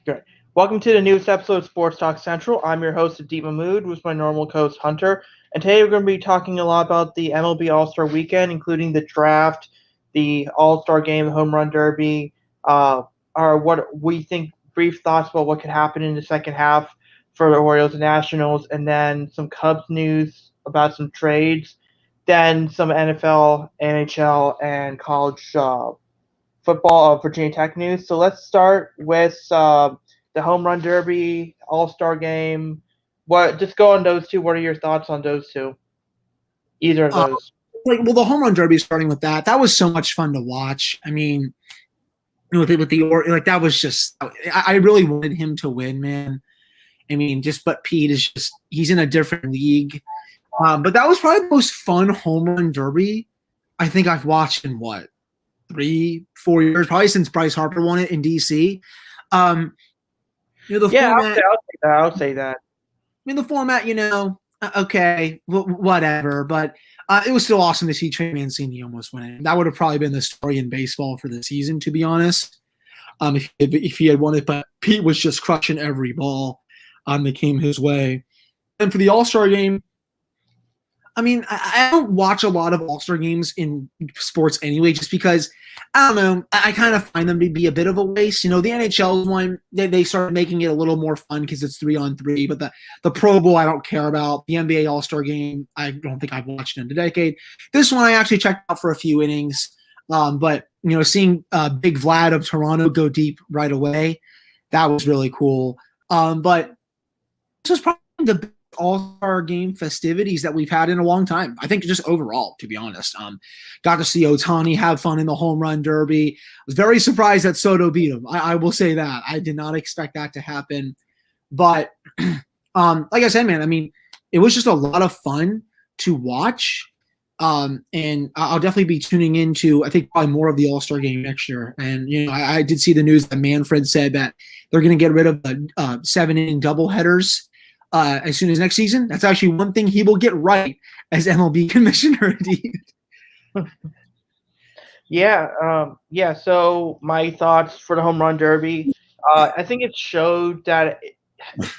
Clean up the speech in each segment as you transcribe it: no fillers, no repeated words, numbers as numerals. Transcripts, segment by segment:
Good. Welcome to the newest episode of Sports Talk Central. I'm your host, Deep Mahmood, with my normal co-host, Hunter. And today we're going to be talking a lot about the MLB All Star Weekend, including the draft, the All Star Game, the Home Run Derby, our what we think, brief thoughts about what could happen in the second half for the Orioles and Nationals, and then some Cubs news about some trades, then some NFL, NHL, and college football of Virginia Tech news. So let's start with the Home Run Derby, All Star Game. What? Just go on those two. What are your thoughts on those two? Either of Uh, those. the home run derby, starting with that, that was so much fun to watch. I mean, that was just, I really wanted him to win, man. I mean, but Pete is just, he's in a different league. But that was probably the most fun home run derby I think I've watched in 3-4 years, probably since Bryce Harper won it in DC. The format, I would say that. I mean, the format, okay, whatever, but it was still awesome to see Trey Mancini almost win it. That would have probably been the story in baseball for the season, to be honest, if he had won it. But Pete was just crushing every ball that came his way. And for the All-Star game, I mean, I don't watch a lot of All-Star games in sports anyway, just because, I don't know, I kind of find them to be a bit of a waste. The NHL one, they started making it a little more fun because it's 3-on-3, but the Pro Bowl I don't care about. The NBA All-Star game, I don't think I've watched in a decade. This one I actually checked out for a few innings, but, seeing Big Vlad of Toronto go deep right away, that was really cool. But this was probably the All-Star game festivities that we've had in a long time. I think just overall, to be honest. Got to see Ohtani have fun in the home run derby. Was very surprised that Soto beat him. I will say that. I did not expect that to happen. But like I said, man, I mean, it was just a lot of fun to watch. And I'll definitely be tuning into, I think, probably more of the All-Star game next year. And, I did see the news that Manfred said that they're going to get rid of the 7-inning doubleheaders as soon as next season. That's actually one thing he will get right as MLB commissioner. Yeah. So my thoughts for the Home Run Derby. I think it showed that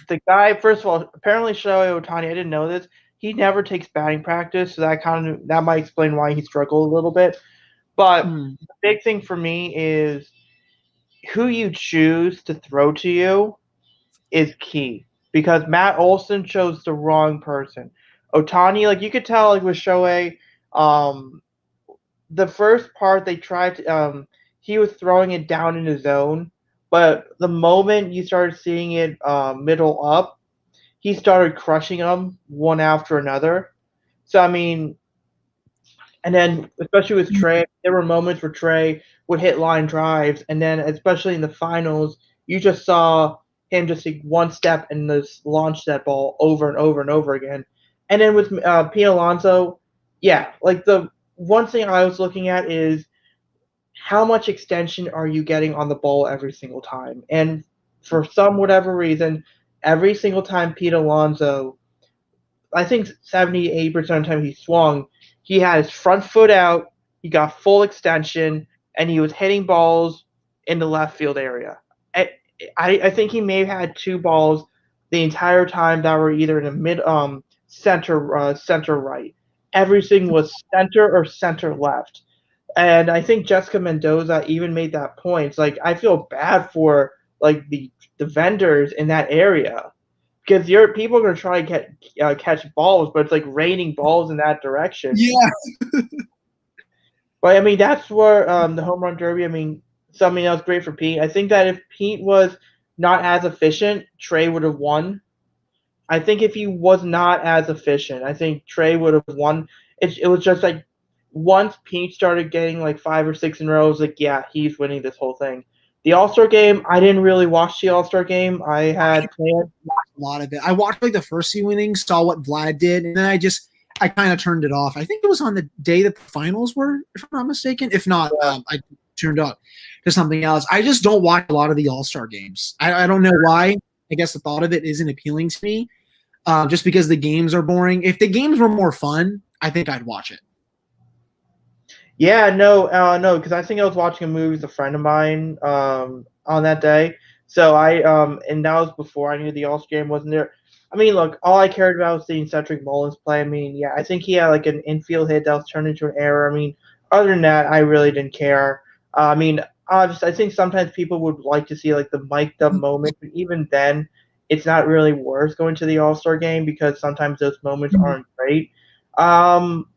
the guy, first of all, apparently Shohei Ohtani, I didn't know this, he never takes batting practice, so that might explain why he struggled a little bit. But the big thing for me is who you choose to throw to you is key. Because Matt Olson chose the wrong person. Ohtani, like you could tell, like with Shohei, the first part they tried to, he was throwing it down in the zone, but the moment you started seeing it middle up, he started crushing them one after another. So I mean, and then especially with Trey, there were moments where Trey would hit line drives, and then especially in the finals, you just saw him just take one step and just launch that ball over and over and over again. And then with Pete Alonso, yeah, like the one thing I was looking at is how much extension are you getting on the ball every single time? And for some whatever reason, every single time Pete Alonso, I think 78% of the time he swung, he had his front foot out, he got full extension, and he was hitting balls in the left field area. I think he may have had two balls the entire time that were either in the mid center right. Everything was center or center left. And I think Jessica Mendoza even made that point. It's like I feel bad for like the vendors in that area because people are gonna try to catch balls, but it's like raining balls in that direction. Yeah. But I mean that's where the home run derby. I mean something else great for Pete. I think that if Pete was not as efficient, Trey would have won. I think if he was not as efficient, I think Trey would have won. It was just like once Pete started getting like 5 or 6 in a row, I was like, yeah, he's winning this whole thing. The All Star game, I didn't really watch the All Star game. I had planned a lot of it. I watched like the first few innings, saw what Vlad did, and then I kind of turned it off. I think it was on the day that the finals were, if I'm not mistaken. If not, I turned up to something else. I just don't watch a lot of the All-Star games. I don't know why. I guess the thought of it isn't appealing to me, just because the games are boring. If the games were more fun, I think I'd watch it. Yeah, no, because I think I was watching a movie with a friend of mine on that day. So and that was before I knew the All Star Game wasn't there. I mean, look, all I cared about was seeing Cedric Mullins play. I mean, yeah, I think he had like an infield hit that was turned into an error. I mean, other than that, I really didn't care. I mean, I think sometimes people would like to see like the mic'd up moment, but even then, it's not really worth going to the All Star Game because sometimes those moments aren't great. Um,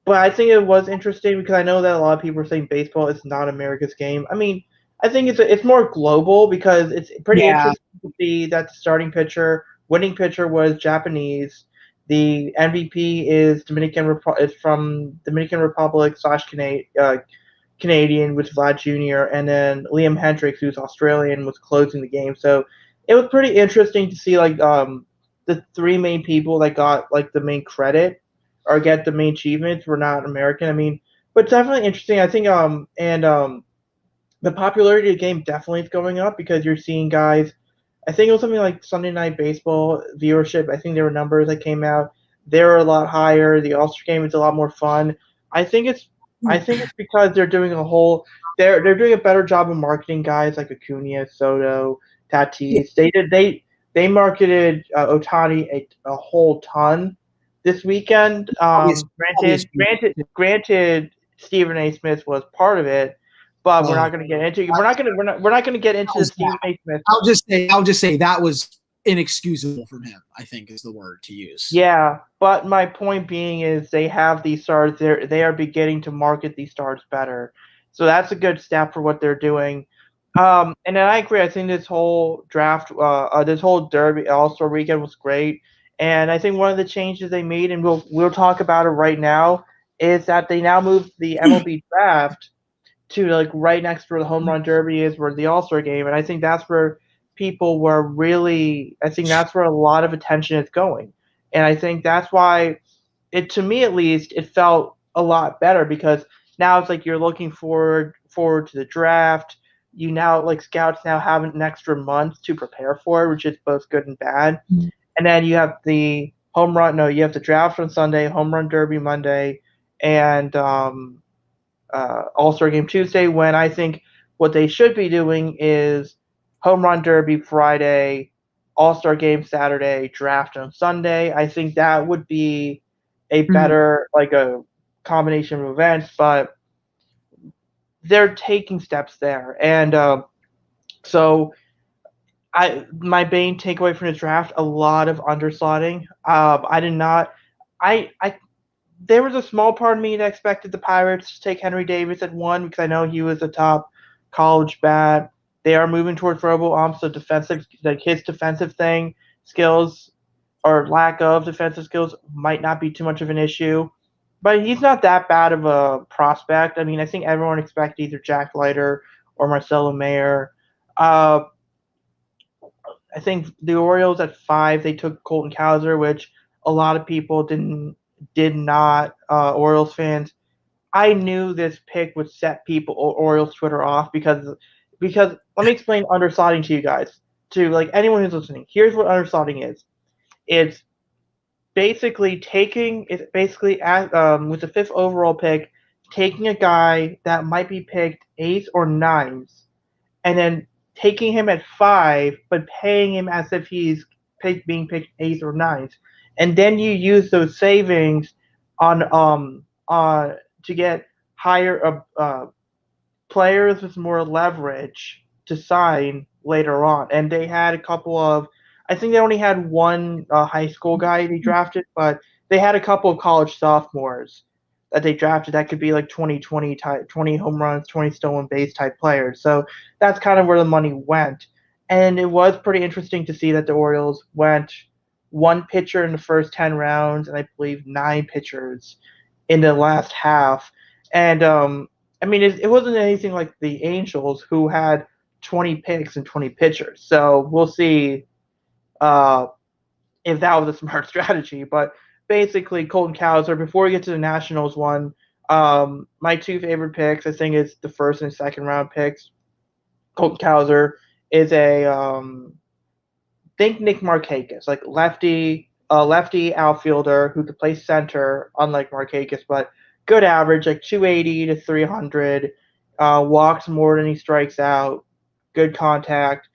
but I think it was interesting because I know that a lot of people are saying baseball is not America's game. I mean, I think it's more global because it's pretty Yeah, interesting to see that the starting pitcher, winning pitcher was Japanese. The MVP is from Dominican Republic slash Canadian, with Vlad Jr. And then Liam Hendricks, who's Australian, was closing the game. So it was pretty interesting to see like the three main people that got like the main credit or get the main achievements were not American. I mean, but definitely interesting. I think the popularity of the game definitely is going up because you're seeing guys. I think it was something like Sunday Night Baseball viewership. I think there were numbers that came out. They're a lot higher. The All Star Game is a lot more fun. I think it's I think it's because they're doing they're doing a better job of marketing guys like Acuna, Soto, yeah. Tatis. They marketed Otani a whole ton this weekend. Obvious, obvious. Granted, Stephen A. Smith was part of it, but we're Uh, not going to get into we're not going to get into the Stephen A. Smith. I'll just say that was inexcusable from him. I think is the word to use. Yeah, but my point being is they have these stars. They are beginning to market these stars better, so that's a good step for what they're doing. And then I agree. I think this whole draft, this whole Derby All Star weekend was great. And I think one of the changes they made, and we'll talk about it right now, is that they now moved the MLB Draft to like right next to where the Home Run Derby is, where the All Star Game. And I think that's where people were really. I think that's where a lot of attention is going. And I think that's why to me at least, it felt a lot better because now it's like you're looking forward to the draft. You now like scouts now have an extra month to prepare for it, which is both good and bad. And then you have the home run. No, you have the draft on Sunday, home run derby Monday, and All Star Game Tuesday. When I think what they should be doing is home run derby Friday, All Star Game Saturday, draft on Sunday. I think that would be a better like a combination of events, but they're taking steps there, and so my main takeaway from the draft, a lot of underslotting. I did not. I there was a small part of me that expected the Pirates to take Henry Davis at one because I know he was a top college bat. They are moving towards robo ump, so defensive like his defensive skills or lack of defensive skills might not be too much of an issue. But he's not that bad of a prospect. I mean, I think everyone expected either Jack Leiter or Marcelo Mayer. Uh, I think the Orioles at five they took Colton Cowser, which a lot of people did not Orioles fans. I knew this pick would set people Orioles Twitter off because let me explain underslotting to you guys to like anyone who's listening. Here's what underslotting is. It's it's basically with the fifth overall pick taking a guy that might be picked eighth or ninth and then taking him at five, but paying him as if he's being picked eighth or ninth, and then you use those savings on to get higher players with more leverage to sign later on. And they had a couple of, I think they only had one high school guy they drafted, but they had a couple of college sophomores that they drafted that could be like 20 type 20 home runs, 20 stolen base type players. So that's kind of where the money went. And it was pretty interesting to see that the Orioles went one pitcher in the first 10 rounds and I believe nine pitchers in the last half. And I mean, it wasn't anything like the Angels who had 20 picks and 20 pitchers. So we'll see uh, if that was a smart strategy. But basically, Colton Cowser, before we get to the Nationals one, my two favorite picks, I think, is the first and second round picks. Colton Cowser is think Nick Markakis, like lefty outfielder who could play center, unlike Markakis, but good average, like 280 to 300, walks more than he strikes out, good contact.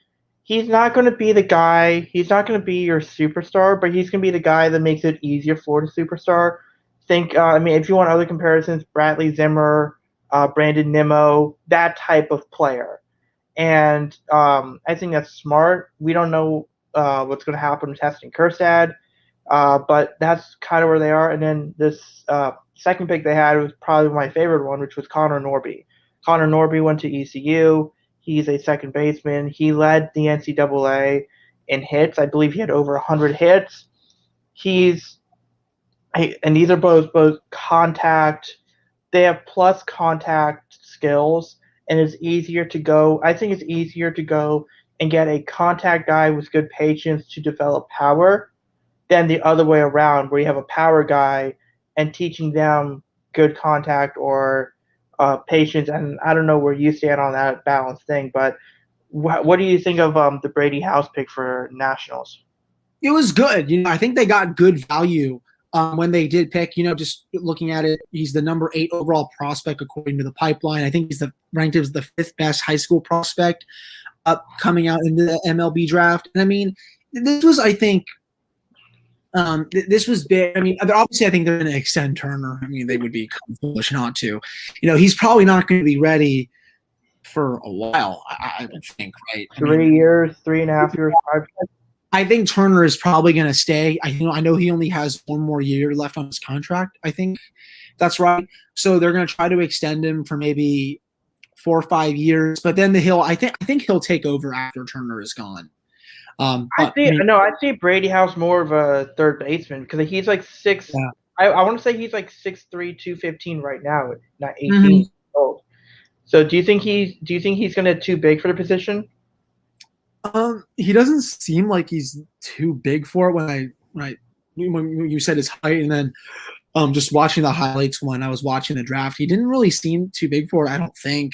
he's not going to be the guy. He's not going to be your superstar, but he's going to be the guy that makes it easier for the superstar. I mean, if you want other comparisons, Bradley Zimmer, Brandon Nimmo, that type of player. And I think that's smart. We don't know what's going to happen with Heston Kjerstad, but that's kind of where they are. And then this second pick they had was probably my favorite one, which was Connor Norby. Connor Norby went to ECU. He's a second baseman. He led the NCAA in hits. I believe he had over 100 hits. And these are both contact. They have plus contact skills, and it's easier to go. I think it's easier to go and get a contact guy with good patience to develop power than the other way around, where you have a power guy and teaching them good contact or patience. And I don't know where you stand on that balance thing, but what do you think of the Brady House pick for Nationals? It was good. I think they got good value when they did pick. Just looking at it, he's the number 8 overall prospect according to the pipeline. I think he's ranked as the 5th best high school prospect coming out in the MLB draft. And I mean, this was, I think, this was big. I mean, obviously, I think they're going to extend Turner. I mean, they would be foolish not to. He's probably not going to be ready for a while, I would think, right? 3 years, 3.5 years, 5 years. I think Turner is probably going to stay. I know he only has 1 more year left on his contract. I think that's right. So they're going to try to extend him for maybe 4 or 5 years. But then I think he'll take over after Turner is gone. I see Brady House more of a third baseman because he's like 6. Yeah. I want to say he's like 6'3", 215 right now, not 18 years old. So do you think he's going to too big for the position? He doesn't seem like he's too big for it when you said his height, and then just watching the highlights when I was watching the draft, he didn't really seem too big for it, I don't think.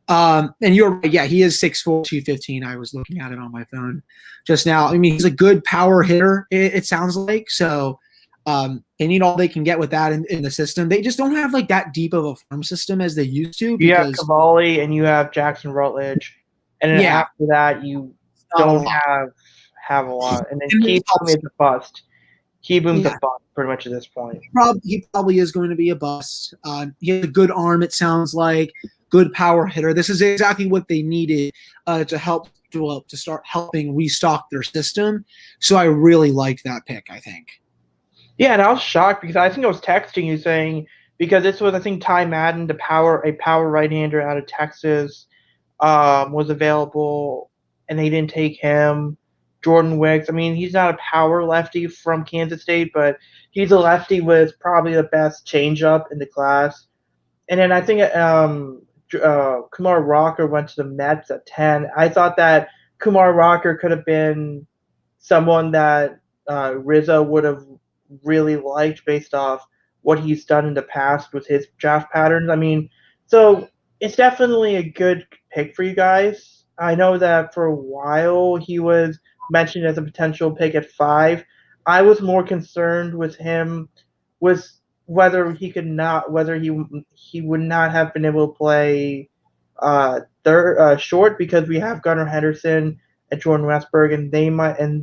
And you're right, yeah, he is 6'4", 215. I was looking at it on my phone just now. I mean, he's a good power hitter, it sounds like. So they need all they can get with that in the system. They just don't have like that deep of a farm system as they used to. You have Cavalli and you have Jackson Rutledge, and then after that you don't have a lot. And then Keyboom is a bust. Keyboom's a bust pretty much at this point. He probably is going to be a bust. He has a good arm, it sounds like. Good power hitter. This is exactly what they needed to start helping restock their system. So I really liked that pick, I think. Yeah, and I was shocked because I think I was texting you saying, because this was, I think, Ty Madden, a power right-hander out of Texas, was available, and they didn't take him. Jordan Wicks, I mean, he's not a power lefty from Kansas State, but he's a lefty with probably the best changeup in the class. And then I think Kumar Rocker went to the Mets at 10. I thought that Kumar Rocker could have been someone that Rizzo would have really liked based off what he's done in the past with his draft patterns. I mean, so it's definitely a good pick for you guys. I know that for a while he was mentioned as a potential pick at 5. I was more concerned with him with whether he would not have been able to play short, because we have Gunnar Henderson and Jordan Westberg, and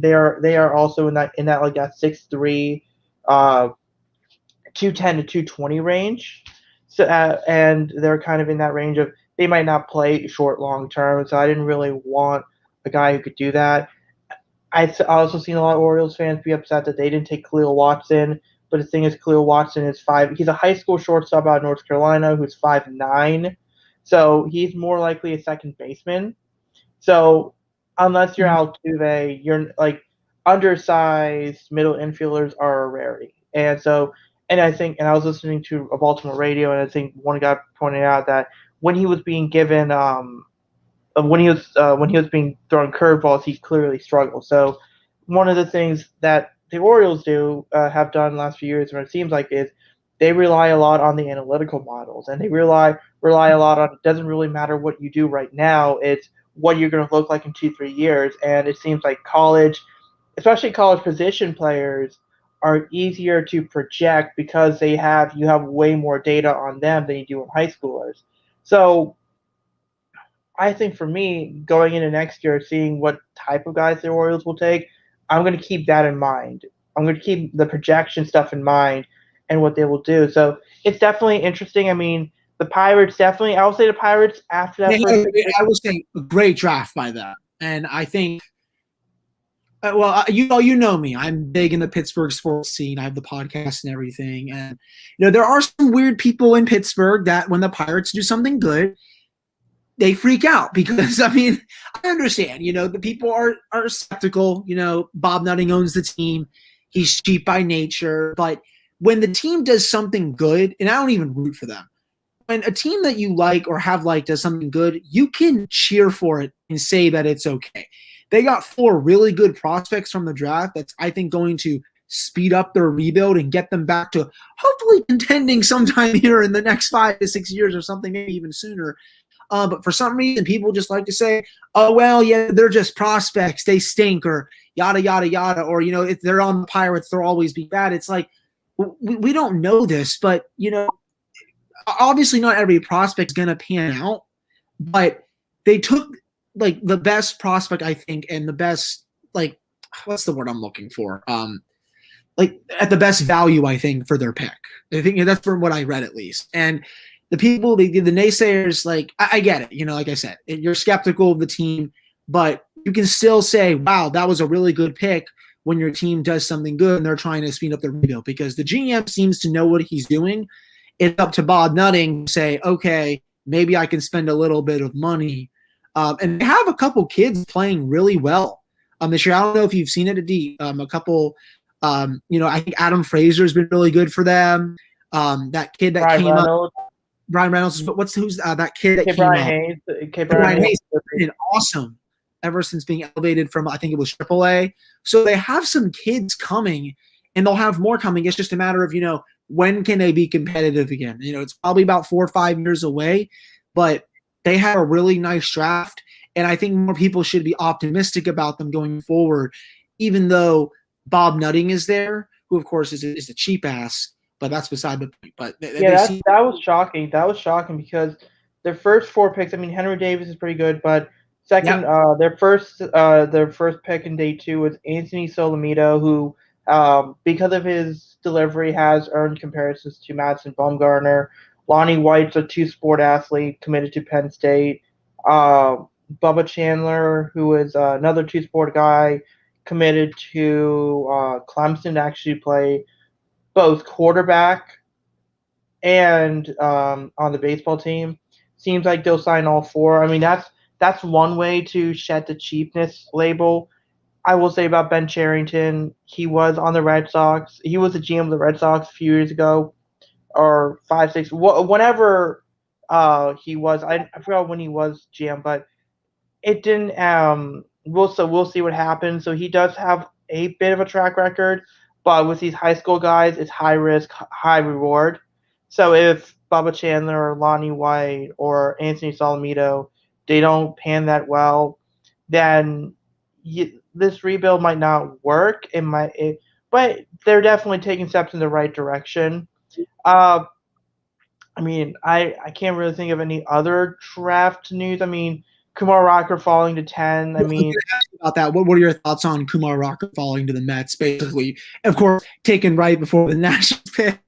they are also in that like that 6'3", 210 to 220 range. So and they're kind of in that range of, they might not play short long term. So I didn't really want a guy who could do that. I also seen a lot of Orioles fans be upset that they didn't take Khalil Watson. But the thing is, Khalil Watson is 5. He's a high school shortstop out of North Carolina who's 5'9". So he's more likely a second baseman. So unless you're Altuve, you're like undersized middle infielders are a rarity. And I was listening to a Baltimore radio, and I think one guy pointed out that when he was being given when he was being thrown curveballs, he clearly struggled. So one of the things that the Orioles have done the last few years, and it seems like, is they rely a lot on the analytical models, and they rely a lot on, it doesn't really matter what you do right now, it's what you're going to look like in 2-3 years. And it seems like especially college position players, are easier to project because you have way more data on them than you do on high schoolers. So I think for me, going into next year, seeing what type of guys the Orioles will take, I'm going to keep that in mind. I'm going to keep the projection stuff in mind and what they will do. So it's definitely interesting. I mean, the Pirates definitely. I will say the Pirates after that first pick. I will say a great draft by them, and I think. You know me. I'm big in the Pittsburgh sports scene. I have the podcast and everything, and there are some weird people in Pittsburgh that when the Pirates do something good, they freak out because I mean I understand. The people are skeptical. Bob Nutting owns the team. He's cheap by nature, but when the team does something good, and I don't even root for them, when a team that you like or have liked does something good, you can cheer for it and say that it's okay. They got 4 really good prospects from the draft that's, I think, going to speed up their rebuild and get them back to hopefully contending sometime here in the next 5 to 6 years or something, maybe even sooner. But for some reason, people just like to say, oh, well, yeah, they're just prospects. They stink or yada, yada, yada. Or, if they're on the Pirates, they'll always be bad. It's like, we don't know this, but, obviously not every prospect is going to pan out, but they took like the best prospect, I think, and the best, like, what's the word I'm looking for? Like at the best value, I think, for their pick. I think that's from what I read at least. And the people, the naysayers, like, I get it. Like I said, you're skeptical of the team, but you can still say, wow, that was a really good pick when your team does something good and they're trying to speed up the rebuild because the GM seems to know what he's doing. It's up to Bob Nutting to say, okay, maybe I can spend a little bit of money. And they have a couple kids playing really well this year. I don't know if you've seen it, a couple, I think Adam Fraser's been really good for them. That kid that Brian came Reynolds. up, Brian Reynolds, but who's that kid that came Brian up? Hayes. Brian Hayes has been awesome ever since being elevated from, I think it was AAA. So they have some kids coming, and they'll have more coming. It's just a matter of, when can they be competitive again? It's probably about 4 or 5 years away, but they had a really nice draft, and I think more people should be optimistic about them going forward, even though Bob Nutting is there, who, of course, is a cheap ass, but that's beside the point. But that was shocking. That was shocking because their first 4 picks, I mean, Henry Davis is pretty good, but second, yep. their first pick in day 2 was Anthony Solomito, who, because of his delivery, has earned comparisons to Madison Bumgarner. Lonnie White's a 2-sport athlete committed to Penn State. Bubba Chandler, who is another 2-sport guy committed to Clemson to actually play both quarterback and on the baseball team. Seems like they'll sign all 4. I mean, that's one way to shed the cheapness label. I will say about Ben Cherington, he was on the Red Sox. He was the GM of the Red Sox a few years ago, or 5, 6, whenever he was. I forgot when he was GM, but it didn't. We'll see what happens. So he does have a bit of a track record, but with these high school guys, it's high risk, high reward. So if Bubba Chandler or Lonnie White or Anthony Solomito, they don't pan that well, then this rebuild might not work. But they're definitely taking steps in the right direction. I mean, I can't really think of any other draft news. I mean, Kumar Rocker falling to 10. I mean, about that. What are your thoughts on Kumar Rocker falling to the Mets? Basically, of course, taken right before the Nationals pick.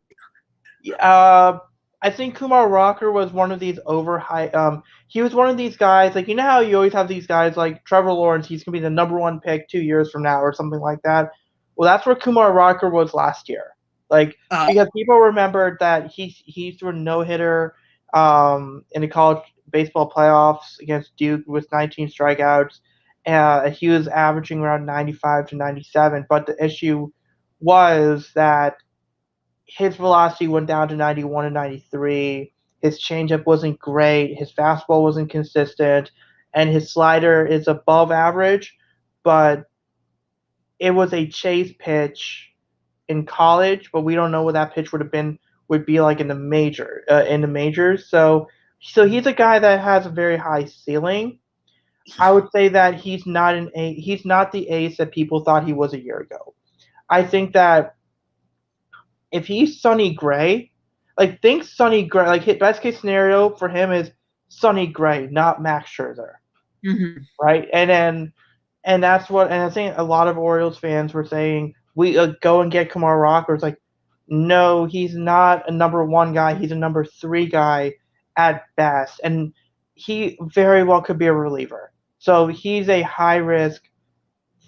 I think Kumar Rocker was one of these overhyped. He was one of these guys, like, how you always have these guys like Trevor Lawrence. He's gonna be the number 1 pick 2 years from now or something like that. Well, that's where Kumar Rocker was last year. Like, because people remembered that he threw a no-hitter in the college baseball playoffs against Duke with 19 strikeouts. He was averaging around 95 to 97, but the issue was that his velocity went down to 91 and 93. His changeup wasn't great. His fastball wasn't consistent, and his slider is above average, but it was a chase pitch in college, but we don't know what that pitch would be like in the majors. So he's a guy that has a very high ceiling. I would say that he's not the ace that people thought he was a year ago. I think that if he's Sonny Gray, like, think Sonny Gray, like, his best case scenario for him is Sonny Gray, not Max Scherzer, Mm-hmm. right? And that's what, and I think a lot of Orioles fans were saying, we go and get Kumar Rocker. It's like, no, he's not a number one guy. He's a number three guy at best, and he very well could be a reliever. So he's a high risk,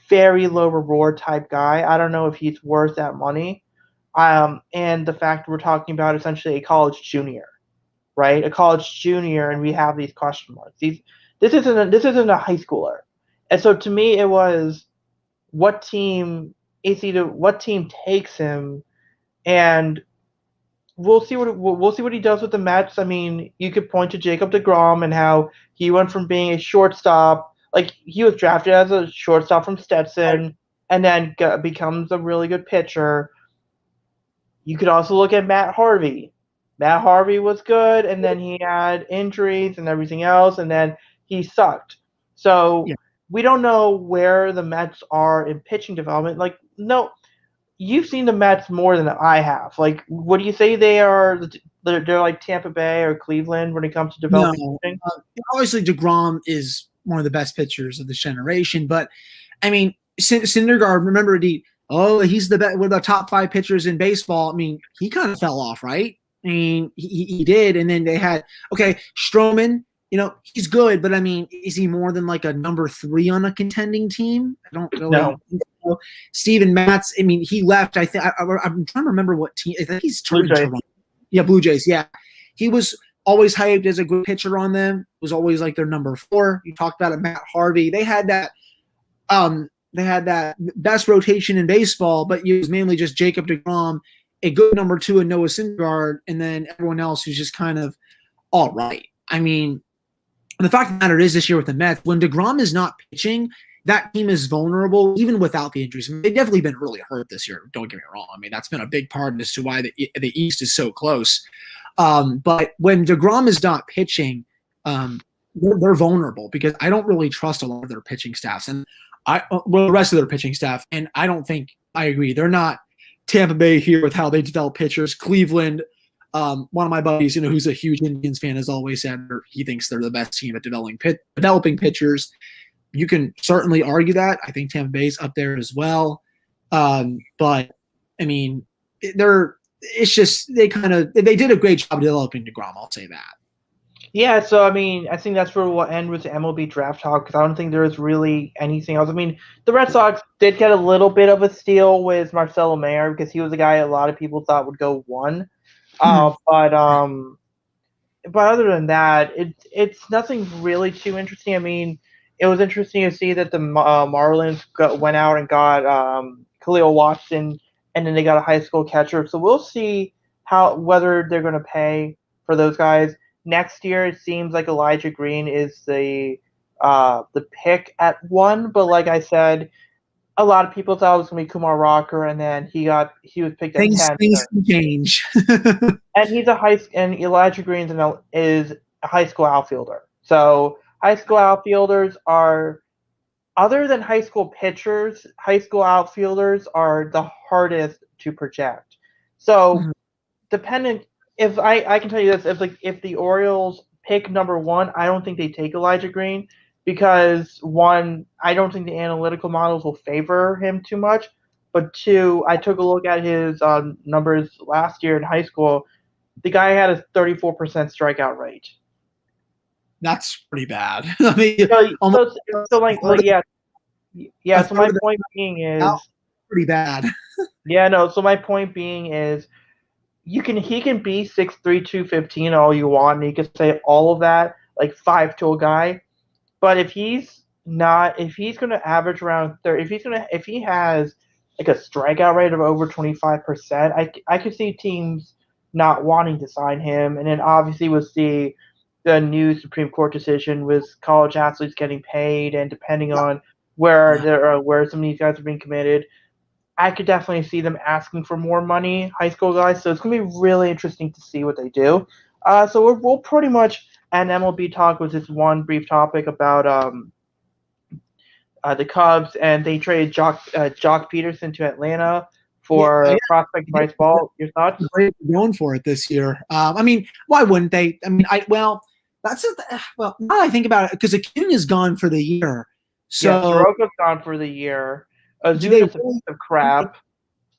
very low reward type guy. I don't know if he's worth that money. And the fact we're talking about essentially a college junior, right? A college junior, and we have these question marks. This isn't a high schooler, and so to me, it was what team what team takes him, and we'll see what he does with the Mets. I mean, you could point to Jacob DeGrom and how he went from being a shortstop, like he was drafted as a shortstop from Stetson, and then becomes a really good pitcher. You could also look at Matt Harvey. Matt Harvey was good, and then he had injuries and everything else, and then he sucked. So Yeah. we don't know where the Mets are in pitching development. Like, no, you've seen the Mets more than I have. Like, what do you say they are? They're like Tampa Bay or Cleveland when it comes to developing No, pitching? obviously DeGrom is one of the best pitchers of this generation, but I mean, Syndergaard, remember he's the best, one of the top 5 pitchers in baseball. I mean, he kind of fell off, right? I mean, he did, and then they had Stroman. He's good, but I mean, is he more than like a number 3 on a contending team? I don't really No. think so. Steven Matz, I mean, he left. I think I'm trying to remember what team. I think he's Blue Jays. Toronto. Yeah, Blue Jays. Yeah, he was always hyped as a good pitcher on them. Was always like their number 4. You talked about it, Matt Harvey. They had that best rotation in baseball, but it was mainly just Jacob DeGrom, a good number 2 in Noah Syndergaard, and then everyone else who's just kind of all right. I mean, the fact of the matter is this year with the Mets, when DeGrom is not pitching, that team is vulnerable even without the injuries. I mean, they've definitely been really hurt this year. Don't get me wrong. I mean, that's been a big part as to why the East is so close. But when DeGrom is not pitching, they're vulnerable because I don't really trust a lot of their pitching staffs and the rest of their pitching staff. And I don't think I agree. They're not Tampa Bay here with how they develop pitchers. Cleveland, one of my buddies, who's a huge Indians fan, has always said he thinks they're the best team at developing pitchers. You can certainly argue that. I think Tampa Bay's up there as well. But I mean, they did a great job developing DeGrom. I'll say that. Yeah, so I mean, I think that's where we'll end with the MLB draft talk because I don't think there's really anything else. I mean, the Red Sox did get a little bit of a steal with Marcelo Mayer because he was a guy a lot of people thought would go 1. But other than that, it's nothing really too interesting. I mean, it was interesting to see that the Marlins went out and got Khalil Watson, and then they got a high school catcher. So we'll see whether they're going to pay for those guys. Next year, it seems like Elijah Green is the pick at 1, but like I said, a lot of people thought it was going to be Kumar Rocker, and then he was picked at 10. Things can change. And Elijah Green is a high school outfielder. So high school outfielders are, other than high school pitchers, high school outfielders are the hardest to project. So dependent. If I can tell you this, if the Orioles pick number 1, I don't think they take Elijah Green because 1, I don't think the analytical models will favor him too much. But 2, I took a look at his numbers last year in high school. The guy had a 34% strikeout rate. That's pretty bad. I mean, yeah. So my point being is pretty bad. Yeah, no. So my point being is, he can be 6'3", 215 all you want, and he can say all of that like 5'2" guy. But if he's going to average around 30, if he has like a strikeout rate of over 25%, I could see teams not wanting to sign him. And then obviously we'll see the new Supreme Court decision with college athletes getting paid, and depending on where some of these guys are being committed, I could definitely see them asking for more money, high school guys. So it's going to be really interesting to see what they do. So we'll pretty much end MLB talk with this one brief topic about the Cubs, and they traded Jock Peterson to Atlanta for prospect Bryce Ball. Your thoughts? They're going for it this year. I mean, why wouldn't they? I mean, That's well. Now that I think about it, because Acuna's gone for the year. Yeah, So Soroka's gone for the year. do they Ozuna's a piece really of crap.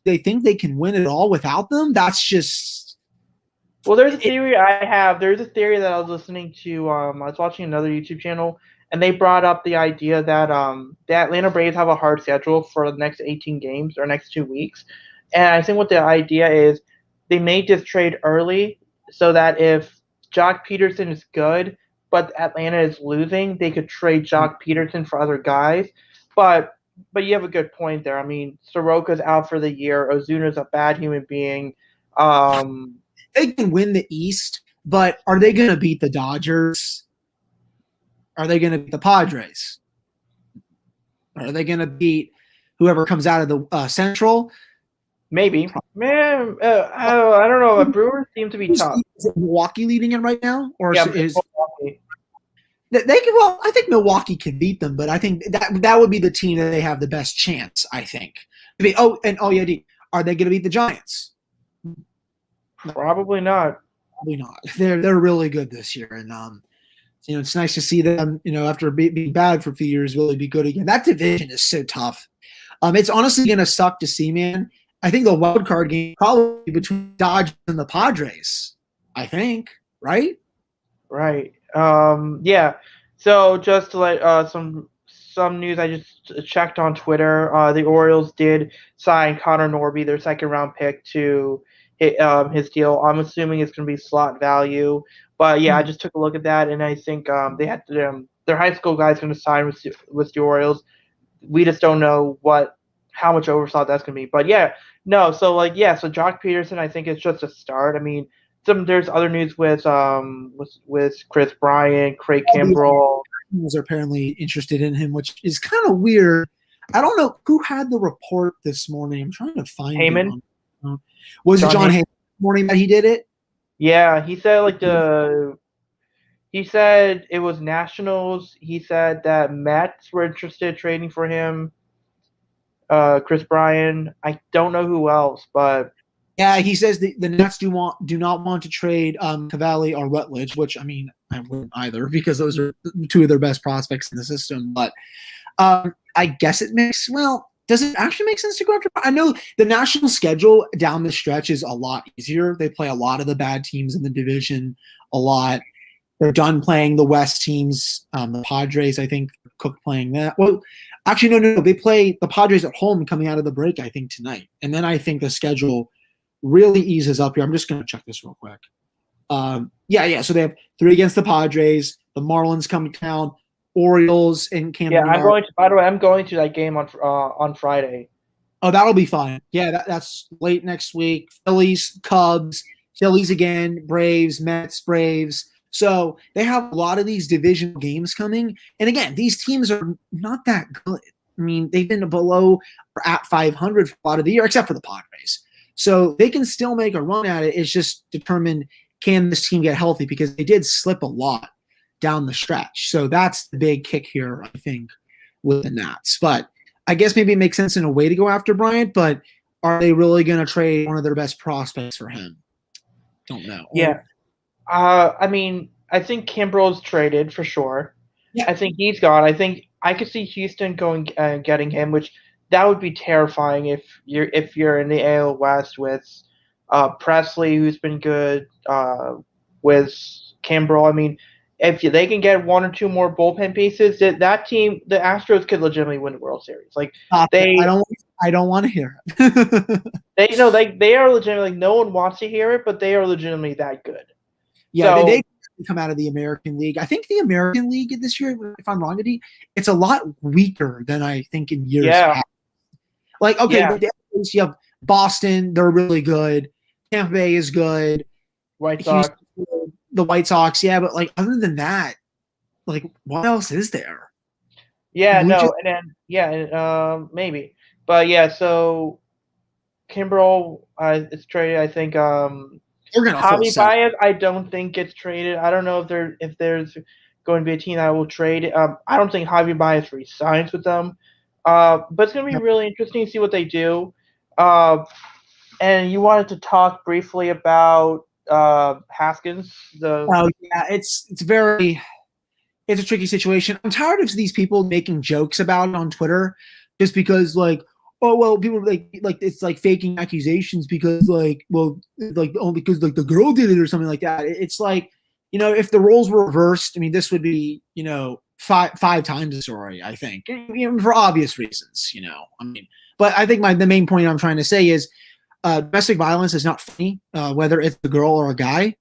they think they can win it all without them? That's just Well, there's a it, theory I have. There's a theory that I was listening to. I was watching another YouTube channel, and they brought up the idea that the Atlanta Braves have a hard schedule for the next 18 games or next 2 weeks, and I think what the idea is, they made this trade early so that if Jock Peterson is good, but Atlanta is losing, they could trade Jock Peterson for other guys. But you have a good point there. I mean, Soroka's out for the year. Ozuna's a bad human being. Um, they can win the East, but are they going to beat the Dodgers? Are they going to beat the Padres? Are they going to beat whoever comes out of the Central? Maybe. Man, I don't know. Brewers seem to be tough. Is it Milwaukee leading it right now, or Yeah, is Milwaukee. they can? Well, I think Milwaukee can beat them, but I think that would be the team that they have the best chance. I think. Yeah, are they going to beat the Giants? Probably not. Probably not. They're really good this year, and it's nice to see them. After being bad for a few years, really be good again. That division is so tough. It's honestly going to suck to see, man. I think the wild card game probably between Dodgers and the Padres. I think, right? Right. Yeah. So just to let some news, I just checked on Twitter. The Orioles did sign Connor Norby, their second round pick, to his deal. I'm assuming it's going to be slot value, but yeah, I just took a look at that, and I think they had their high school guy's going to sign with the Orioles. We just don't know how much overslot that's going to be. But yeah, no. So Jock Peterson, I think it's just a start. I mean, there's other news with Chris Bryant, Craig Kimbrell. Are apparently interested in him, which is kind of weird. I don't know who had the report this morning. I'm trying to find Heyman. it. Was it John Heyman this morning that he did it? Yeah, he said he said it was Nationals. He said that Mets were interested in trading for him. Chris Bryant. I don't know who else, but yeah, he says the Nets do not want to trade Cavalli or Rutledge, which I mean I wouldn't either because those are two of their best prospects in the system. But I guess does it actually make sense to go after? I know the national schedule down the stretch is a lot easier. They play a lot of the bad teams in the division a lot. They're done playing the West teams. The Padres, I think, Cook playing that. Well, actually, no. They play the Padres at home coming out of the break, I think, tonight. And then I think the schedule really eases up here. I'm just going to check this real quick. Yeah. So they have 3 against the Padres. The Marlins come to town. Orioles in Camden Yard. By the way, I'm going to that game on Friday. Oh, that'll be fun. Yeah, that's late next week. Phillies, Cubs, Phillies again, Braves, Mets, Braves. So they have a lot of these division games coming. And again, these teams are not that good. I mean, they've been below or at 500 for a lot of the year, except for the Padres. So they can still make a run at it. It's just determined, can this team get healthy? Because they did slip a lot down the stretch. So that's the big kick here, I think, with the Nats. But I guess maybe it makes sense in a way to go after Bryant, but are they really going to trade one of their best prospects for him? Don't know. Yeah. I mean, I think Kimbrell's traded for sure. Yeah. I think he's gone. I think I could see Houston going getting him, which that would be terrifying if you're in the AL West with Presley, who's been good, with Kimbrell. I mean, if they can get 1 or 2 more bullpen pieces, that team, the Astros, could legitimately win the World Series. Like I don't want to hear it. they are legitimately. No one wants to hear it, but they are legitimately that good. Yeah, so, they come out of the American League. I think the American League this year, if I'm wrong, it's a lot weaker than I think in years past. Like, okay, you have Boston, they're really good. Tampa Bay is good. White Sox. The White Sox, yeah, but like other than that, like what else is there? Yeah, maybe. But yeah, so Kimbrell is traded, I think. Javi Baez, I don't think gets traded. I don't know if there's going to be a team that will trade. I don't think Javi Baez resigns with them. But it's going to be really interesting to see what they do. And you wanted to talk briefly about Haskins. Oh yeah, it's a tricky situation. I'm tired of these people making jokes about it on Twitter, just because like, oh well, people like it's like faking accusations because like, well, like oh because like the girl did it or something like that. It's like, if the roles were reversed, I mean, this would be five times the story. I think, for obvious reasons. I mean, but I think the main point I'm trying to say is domestic violence is not funny, whether it's a girl or a guy.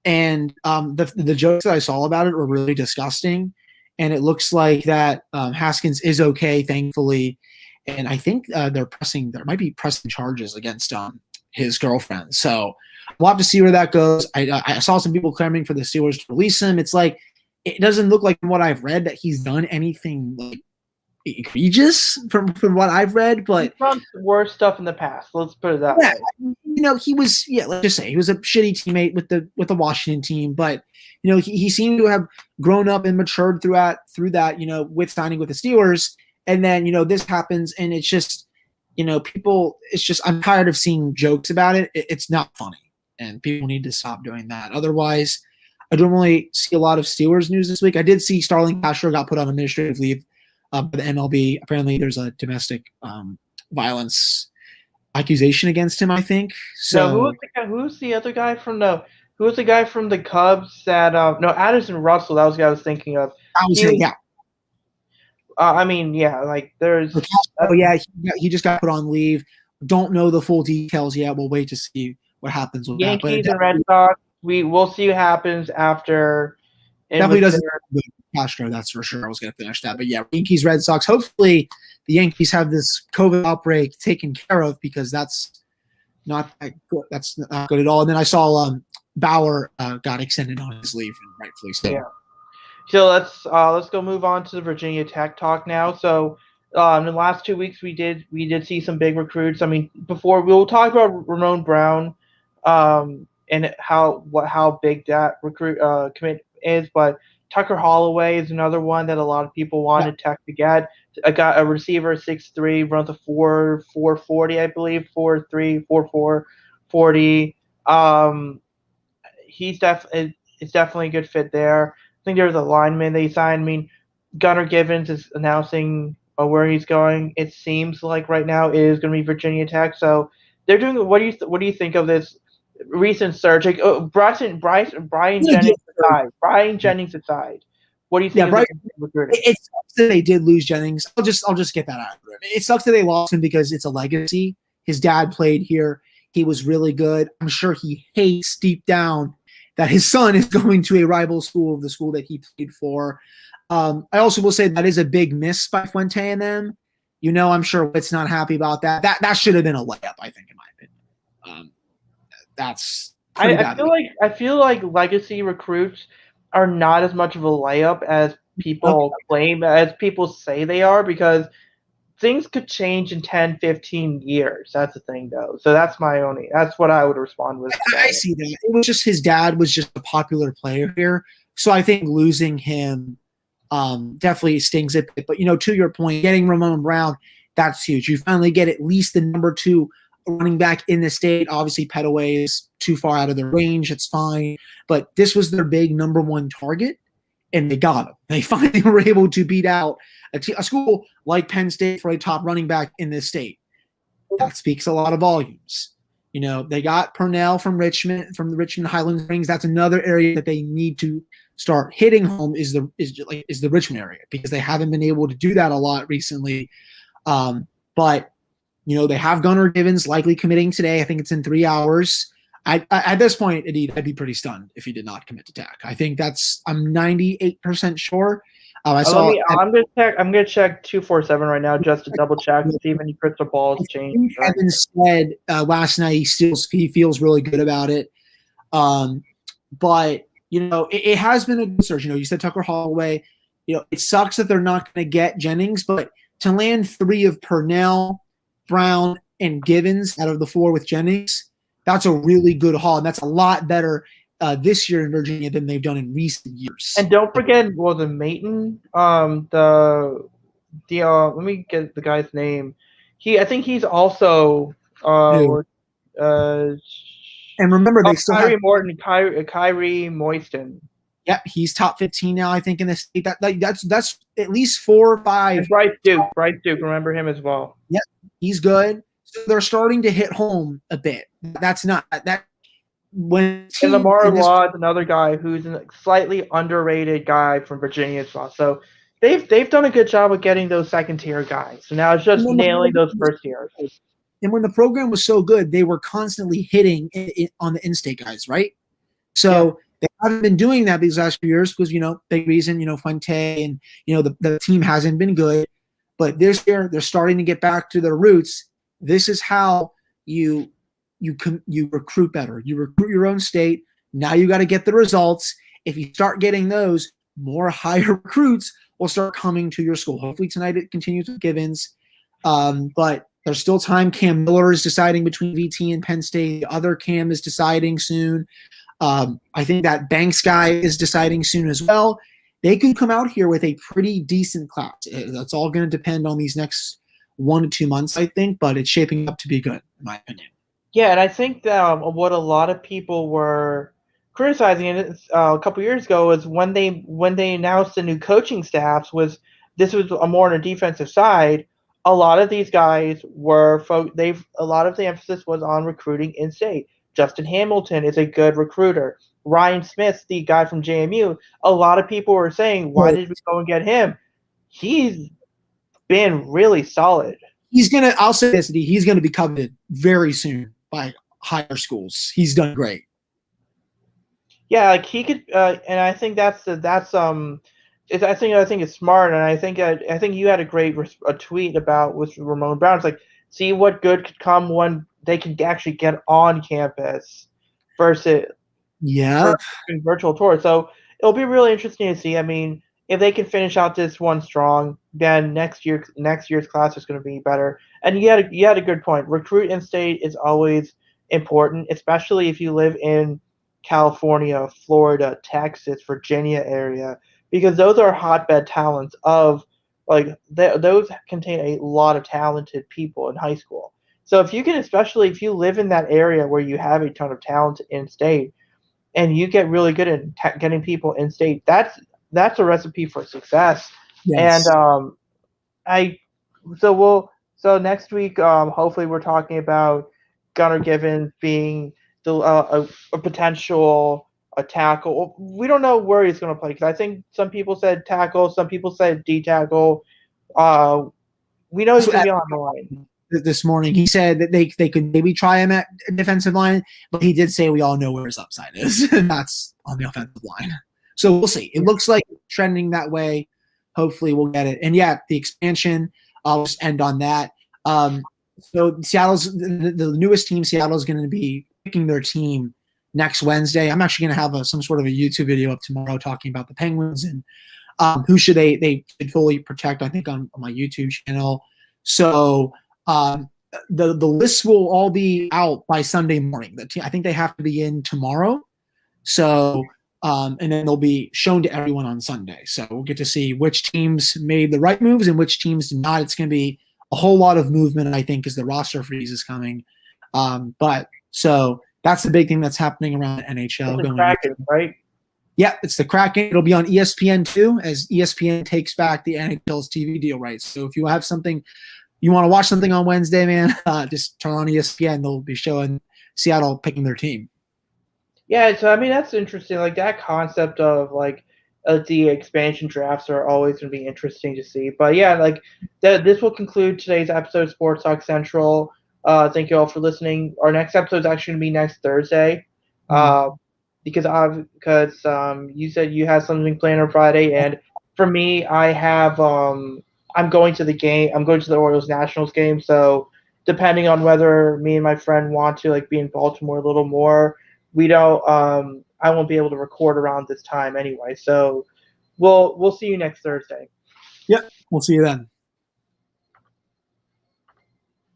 And the jokes that I saw about it were really disgusting. And it looks like that Haskins is okay, thankfully. And I think there might be pressing charges against his girlfriend. So we'll have to see where that goes. I saw some people clamoring for the Steelers to release him. It's like, it doesn't look like from what I've read that he's done anything like egregious from what I've read, but he's done worse stuff in the past. Let's put it that way. He was, let's just say he was a shitty teammate with the Washington team, but he seemed to have grown up and matured through that, with signing with the Steelers, and then this happens, and it's just I'm tired of seeing jokes about it. It's not funny, and people need to stop doing that. Otherwise, I don't really see a lot of Steelers news this week. I did see Starling Castro got put on administrative leave by the MLB. Apparently, there's a domestic violence accusation against him, I think. So no, who's the other guy from the Cubs that no, Addison Russell, that was the guy I was thinking of. I mean, yeah, like there's he just got put on leave. Don't know the full details yet. We'll wait to see what happens with Yankees and Red Sox. We'll see what happens after. Definitely doesn't Castro, that's for sure. I was going to finish that, but yeah, Yankees, Red Sox. Hopefully, the Yankees have this COVID outbreak taken care of, because that's not that good. That's not good at all. And then I saw Bauer got extended on his leave, and rightfully so. Yeah. So let's go move on to the Virginia Tech talk now. So in the last 2 weeks, we did see some big recruits. I mean, before we'll talk about Ramon Brown, and how big that recruit commit is, but Tucker Holloway is another one that a lot of people wanted Tech to get. I got a receiver, 6'3", runs a 4.40, I believe, 4.3, 4.4, 40. It's definitely a good fit there. I think there's a lineman they signed. I mean, Gunnar Givens is announcing where he's going. It seems like right now it is going to be Virginia Tech. So they're doing. What do you think of this recent surge? Like, Brian Jennings aside, what do you think of recruiting? It sucks that they did lose Jennings. I'll just get that out of it. It sucks that they lost him because it's a legacy. His dad played here. He was really good. I'm sure he hates deep down that his son is going to a rival school of the school that he played for. I also will say that is a big miss by Fuente and them. I'm sure Witt's not happy about that. That should have been a layup, I think, in my opinion. That's I feel like legacy recruits are not as much of a layup as people claim, as people say they are, because things could change in 10, 15 years. That's the thing, though. So that's what I would respond with. I see that. It was just his dad was just a popular player here. So I think losing him definitely stings a bit. But, to your point, getting Ramon Brown, that's huge. You finally get at least the number 2 running back in the state. Obviously, Petaway is too far out of their range. It's fine. But this was their big number 1 target, and they got him. They finally were able to beat out a school like Penn State for a top running back in this state. That speaks a lot of volumes. They got Purnell from the Richmond Highland Springs. That's another area that they need to start hitting home is the Richmond area, because they haven't been able to do that a lot recently. But they have Gunnar Givens likely committing today. I think it's in 3 hours. At this point, indeed, I'd be pretty stunned if he did not commit to Tech. I think I'm 98% sure. I'm gonna check 247 right now just to double check and see if any crystal balls changed. Evan said last night he feels really good about it. But it has been a good search. You said Tucker Holloway. It sucks that they're not going to get Jennings, but to land 3 of Purnell, Brown, and Givens out of the 4 with Jennings, that's a really good haul, and that's a lot better this year in Virginia than they've done in recent years. And don't forget, the Maton, let me get the guy's name. I think he's also And remember, Oh, they still have Kyrie Moiston. Yep, he's top 15 now, I think, in the state. That's at least 4 or 5. And Bryce Duke, remember him as well. Yep, he's good. So they're starting to hit home a bit. That's not that when And Lamar Law is another guy who's a slightly underrated guy from Virginia as well. So they've done a good job of getting those second tier guys. So now it's just nailing those first tiers. And when the program was so good, they were constantly hitting on the in-state guys, right? So they haven't been doing that these last few years because, big reason, Fuente and, the team hasn't been good. But this year, they're starting to get back to their roots. This is how you recruit better. You recruit your own state. Now you got to get the results. If you start getting those, more higher recruits will start coming to your school. Hopefully tonight it continues with Givens. But there's still time. Cam Miller is deciding between VT and Penn State. The other Cam is deciding soon. I think that Banks guy is deciding soon as well. They could come out here with a pretty decent class. That's all going to depend on these next 1 to 2 months, I think, but it's shaping up to be good, in my opinion. Yeah, and I think that what a lot of people were criticizing it a couple years ago was when they announced the new coaching staffs this was a more on a defensive side. A lot of these guys were a lot of the emphasis was on recruiting in state. Justin Hamilton is a good recruiter. Ryan Smith, the guy from JMU, a lot of people were saying, why did we go and get him? He's been really solid. I'll say this, he's going to be coveted very soon by higher schools. He's done great. Yeah, like he could, and I think I think it's smart, and I think you had a tweet about with Ramon Brown. It's like, see what good could come when they can actually get on campus versus virtual tour. So it'll be really interesting to see. I mean, if they can finish out this one strong, then next year's class is going to be better. And you had a good point. Recruit in state is always important, especially if you live in California, Florida, Texas, Virginia area, because those are hotbed talents of those contain a lot of talented people in high school. So especially if you live in that area where you have a ton of talent in state, and you get really good at getting people in state, that's a recipe for success. Yes. And so next week, hopefully we're talking about Gunnar Givens being a potential tackle. We don't know where he's going to play because I think some people said tackle, some people said D tackle. We know he's going to be on the line. This morning, he said that they could maybe try him at defensive line, but he did say we all know where his upside is, and that's on the offensive line. So we'll see. It looks like trending that way. Hopefully we'll get it. And yeah, the expansion, I'll just end on that. So Seattle's the newest team. Seattle's going to be picking their team next Wednesday. I'm actually going to have some sort of a YouTube video up tomorrow talking about the Penguins and who should they fully protect, I think, on my YouTube channel. So the lists will all be out by Sunday morning. I think they have to be in tomorrow. So and then they'll be shown to everyone on Sunday. So we'll get to see which teams made the right moves and which teams did not. It's going to be a whole lot of movement, I think, as the roster freeze is coming. But so that's the big thing that's happening around NHL. The Kraken, right? Yeah, it's the Kraken. It'll be on ESPN too, as ESPN takes back the NHL's TV deal rights. So if you have something, you want to watch something on Wednesday, man, just turn on ESPN. They'll be showing Seattle picking their team. Yeah, so I mean that's interesting. Like that concept of the expansion drafts are always going to be interesting to see. But yeah, this will conclude today's episode of Sports Talk Central. Thank you all for listening. Our next episode is actually going to be next Thursday, because you said you had something planned on Friday, and for me, I have I'm going to the game. I'm going to the Orioles Nationals game. So depending on whether me and my friend want to be in Baltimore a little more, we don't. I won't be able to record around this time anyway. So we'll see you next Thursday. Yep, we'll see you then.